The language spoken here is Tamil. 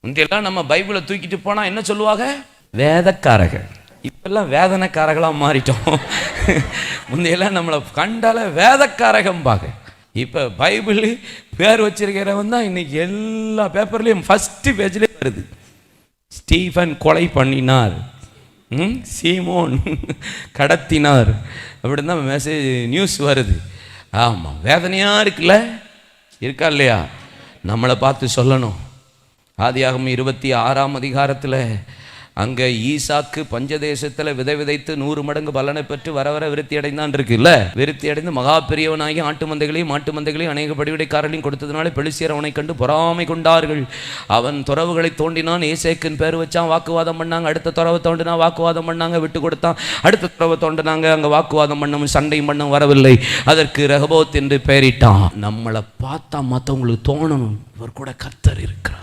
முந்தையெல்லாம் நம்ம பைபிளை தூக்கிட்டு போனால் என்ன சொல்லுவாங்க? வேதக்காரர்கள். இப்பெல்லாம் வேதனைக்காரர்களாக மாறிட்டோம். முந்தையெல்லாம் நம்மளை கண்டால வேதக்காரகம்பாங்க. இப்போ பைபிள் பேர் வச்சிருக்கிறவன் தான் இன்னைக்கு எல்லா பேப்பர்லேயும் ஃபஸ்ட்டு பேஜ்லேயே வருது. ஸ்டீஃபன் கொலை பண்ணினார், சீமோன் கடத்தினார், அப்படின்னு தான் மெசேஜ் நியூஸ் வருது. ஆமாம், வேதனையாக இருக்குல்ல, இருக்கா இல்லையா? நம்மளை பார்த்து சொல்லணும். ஆதியாகமம் 26ஆம் அதிகாரத்தில் அங்கே ஈசாக்கு பஞ்சதேசத்தில் விதை விதைத்து 100 மடங்கு பலனை பெற்று வர வர விருத்தி அடைந்தான் இருக்குல்ல. விருத்தி அடைந்து மகா பெரியவனாகி ஆட்டு மந்தைகளையும் அநேக படிவிடைக்காரர்களையும் கொடுத்ததுனால பெலிஸ்தியர் அவனை கண்டு பொறாமை கொண்டார்கள். அவன் துறவுகளை தோண்டினான், ஏசேக்கின் பேர் வச்சான், வாக்குவாதம் பண்ணாங்க. அடுத்த துறவை தோண்டினா வாக்குவாதம் பண்ணாங்க, விட்டு கொடுத்தான். அடுத்த துறவை தோண்டினாங்க, அங்கே வாக்குவாதம் பண்ணவும் சண்டையும் பண்ண வரவில்லை. அதற்கு ரெகோபோத் என்று பெயரிட்டான். நம்மளை பார்த்தா மற்றவங்களுக்கு தோணணும், இவர் கூட கர்த்தர் இருக்கிறார்.